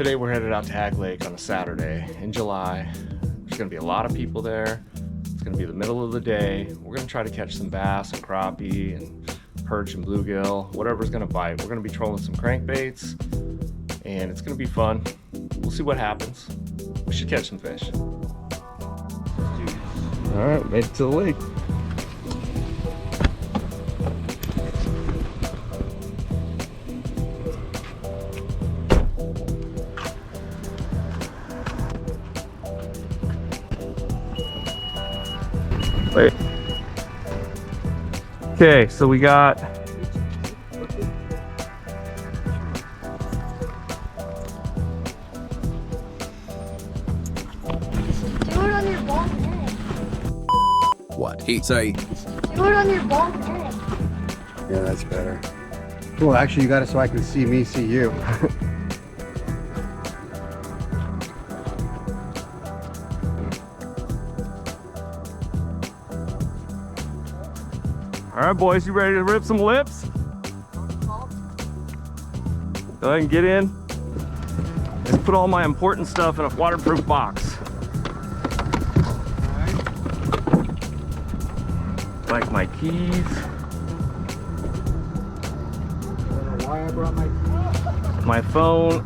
Today we're headed out to Hag Lake on a Saturday in July. There's gonna be a lot of people there. It's gonna be the middle of the day. We're gonna try to catch some bass and crappie and perch and bluegill, whatever's gonna bite. We're gonna be trolling some crankbaits and it's gonna be fun. We'll see what happens. We should catch some fish. All right, made it to the lake. Wait. Okay, so we got Do it on your bald head. What he say? Do it on your bald head. Yeah, that's better. Well, actually, you got it so I can see me, see you. All right, boys, you ready to rip some lips? Go ahead and get in. Let's put all my important stuff in a waterproof box. Like my keys. I don't know why I brought my keys. My phone.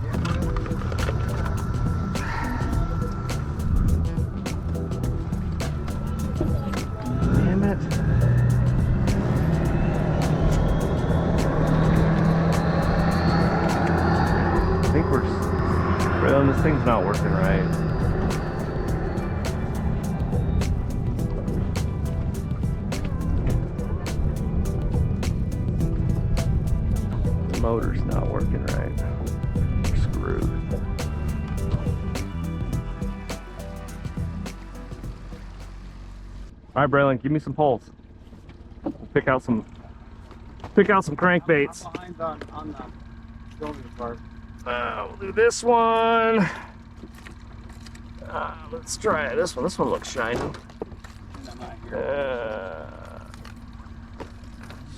Damn it. I think well, this thing's not working right. The motor's not working right. We're screwed. All right, Braylon, give me some poles. Pick out some crankbaits. Behind on the building part. We'll do this one. Let's try this one. This one looks shiny. These are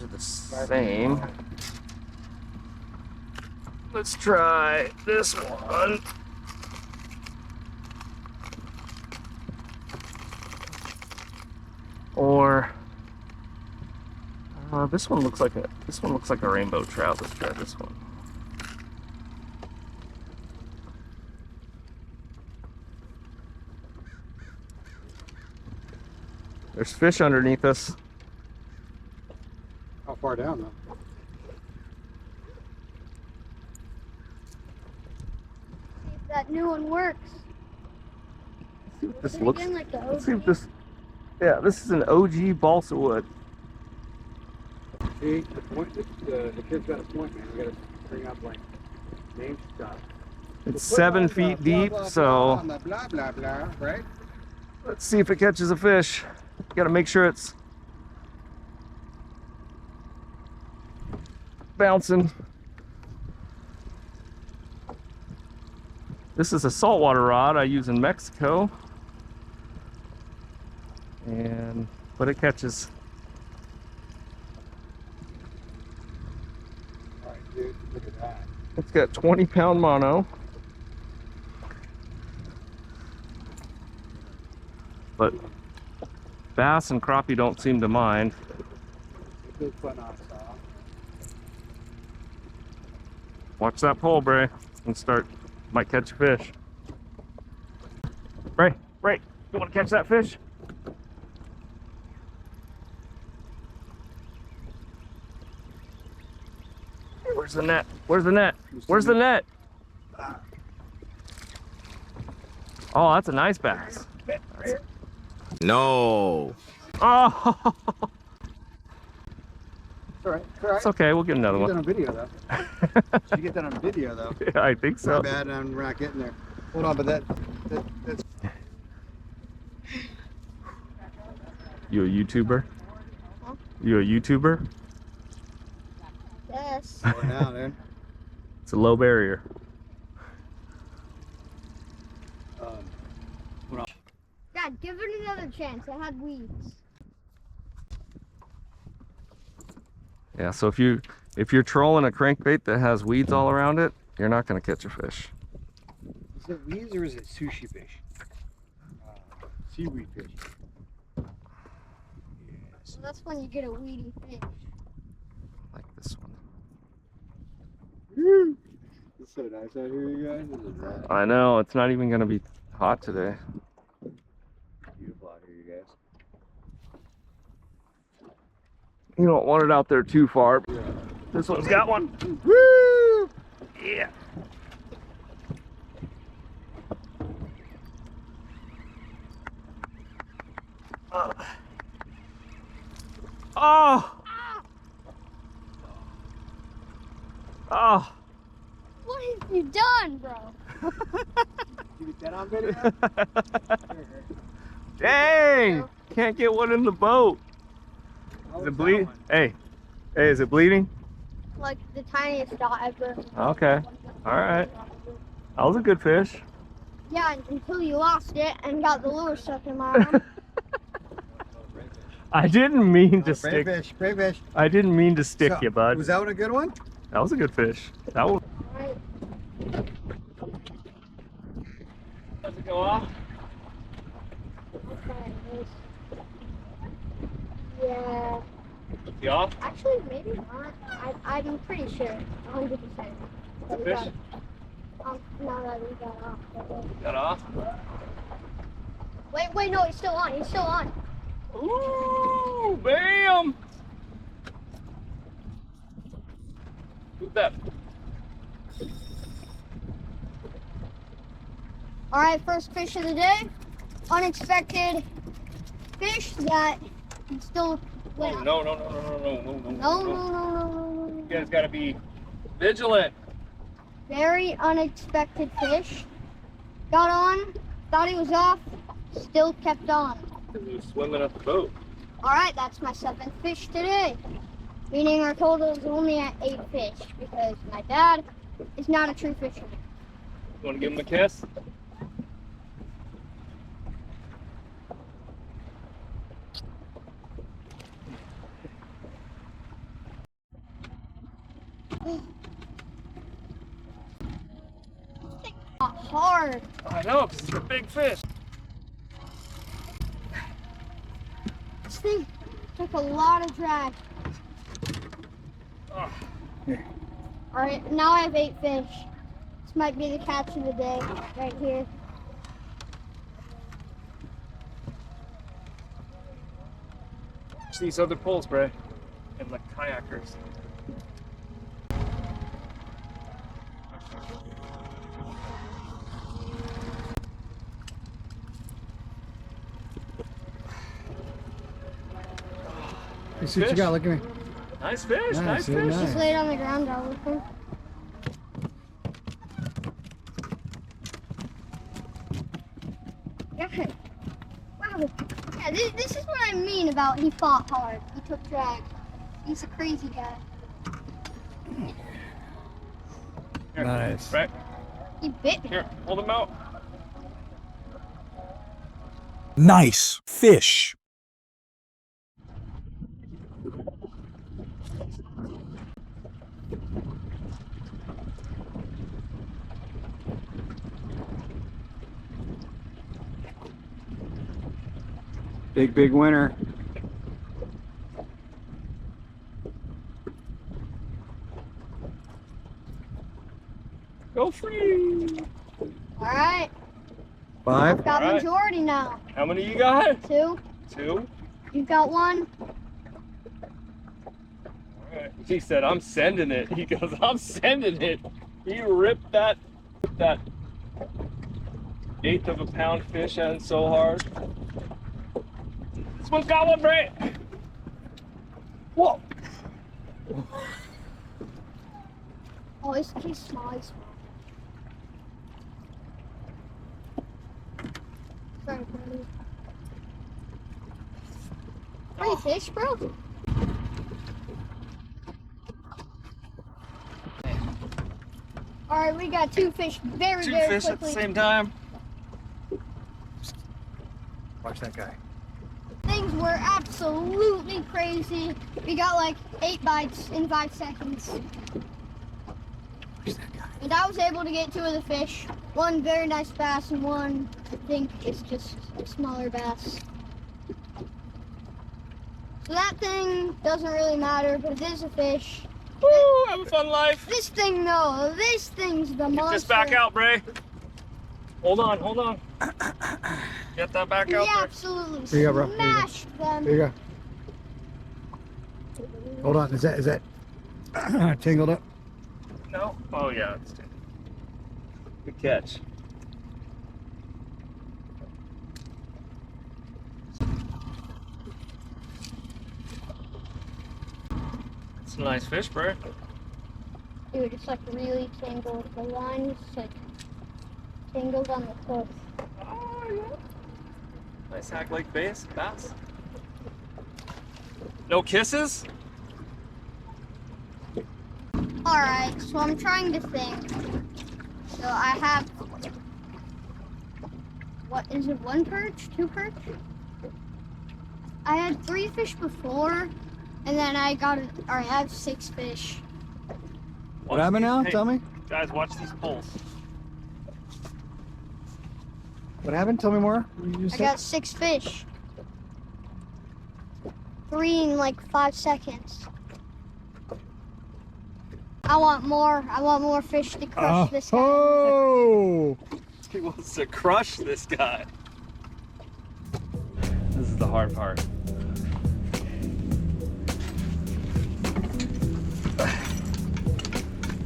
the same. Let's try this one. Or this one looks like a rainbow trout. Let's try this one. There's fish underneath us. How far down, though? See if that new one works. Let's see what this Then looks again, like the Let's see if OG. this. Yeah, this is an OG balsa wood. See, the point, the kid's got a point, man. We gotta bring up like name stuff. It's 7 feet deep, so On the blah blah blah, right? let's see if it catches a fish. Gotta make sure it's bouncing. This is a saltwater rod I use in Mexico. But it catches. All right, dude, look at that. It's got 20-pound mono. But bass and crappie don't seem to mind. Big fun off saw. Watch that pole, Bray, and might catch a fish. Bray, you want to catch that fish? Where's the net? Where's the net? Where's the net? Oh, that's a nice bass. No. Oh, It's all right. It's all right. it's okay. We'll get another Get that one. on video, though. You get that on video, though. Yeah, I think My so. bad, we're not getting there. Hold on, but that's You a YouTuber? Huh? You a YouTuber? Yes. for now, dude. It's a low barrier. Dad, give it another chance. It had weeds. Yeah, so if you're trolling a crankbait that has weeds all around it, you're not going to catch a fish. Is it weeds or is it sushi fish? Seaweed fish. So that's when you get a weedy fish. Like this one. Woo! It's so nice out here, you guys. This is right. I know, it's not even gonna be hot today. Beautiful out here, you guys. You don't want it out there too far. This one's got one. Woo! Yeah. Oh. Oh. What have you done, bro? You get that on video? Dang! Can't get one in the boat. Is it bleeding? Hey, is it bleeding? Like the tiniest dot ever. Okay. All right. That was a good fish. Yeah, until you lost it and got the lure stuck in my arm. I didn't mean to Spray stick. fish, spray fish. I didn't mean to stick So, you, bud. Was that one a good one? That was a good fish. That one. Right. Does it go off? Okay, yeah. Is he off? Actually, maybe not. I'm pretty sure. 100%. That we Fish? got, now that we got off. Got off? Wait, no, he's still on. He's still on. Ooh, bam! Who's that? All right, first fish of the day. Unexpected fish that still went up. No. No. You guys gotta be vigilant. Very unexpected fish. Got on, thought he was off, still kept on. He was swimming at the boat. All right, that's my 7th fish today. Meaning our total is only at 8 fish because my dad is not a true fisherman. You wanna give him a kiss? Not hard. I know, because it's a big fish. This thing took a lot of drag. Oh. All right, now I have 8 fish. This might be the catch of the day right here. Watch these other poles, Bray, and the kayakers. Hey, see what you got, look at me. Nice fish, Nice, nice yeah, fish. nice. Just lay it on the ground, I'll look for him. Okay. Wow. Yeah, this is what I mean about he fought hard. He took drag. He's a crazy guy. Here, Nice. Right, He bit me. here, hold him out. Nice fish. Big winner. Go free. All right. 5. Got All right. majority now. How many you got? 2. 2. You've got 1. Alright. He said, I'm sending it. He goes, I'm sending it. He ripped that 1/8 of a pound fish in so hard. This one's got one, Bray. Whoa. Oh, he's small. He's small. Sorry, buddy. Pretty fish, bro. All right, we got 2 fish very Two very fish quickly. at the same time. Watch that guy. Things were absolutely crazy. We got like 8 bites in 5 seconds. Watch that guy. And I was able to get 2 of the fish. one very nice bass and one I think is just a smaller bass. So that thing doesn't really matter, but it is a fish. Woo! Have a fun life. This thing, no, this thing's the monster. Get this back out, Bray. Hold on, hold on. Get that back out Yeah, there. absolutely. Here you go, bro. Here you go. Smashed them. There you go. Hold on. Is that tangled up? No? Oh, yeah. It's good catch. It's a nice fish, Bray. Dude, it's like really tangled. The line is like tangled on the hook. Oh, yeah. Nice Hag Lake bass. No kisses? Alright, so I'm trying to think. So I have, what is it, 1 perch? 2 perch? I had 3 fish before, and then I have 6 fish. What happened now? Hey, Tell me. Guys, watch these poles. What happened? Tell me more. What did you I say? got 6 fish. 3 in like 5 seconds. I want more fish to crush this guy. Oh! He wants to crush this guy. This is the hard part.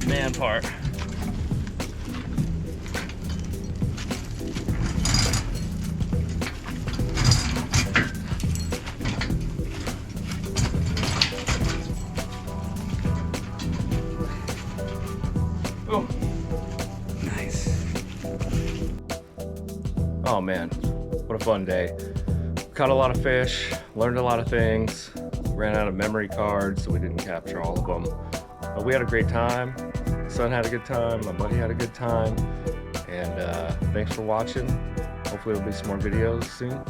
Man part. Oh, nice. Oh man, what a fun day. Caught a lot of fish, learned a lot of things, ran out of memory cards, so we didn't capture all of them. But we had a great time. Son had a good time, my buddy had a good time, and thanks for watching. Hopefully there'll be some more videos soon.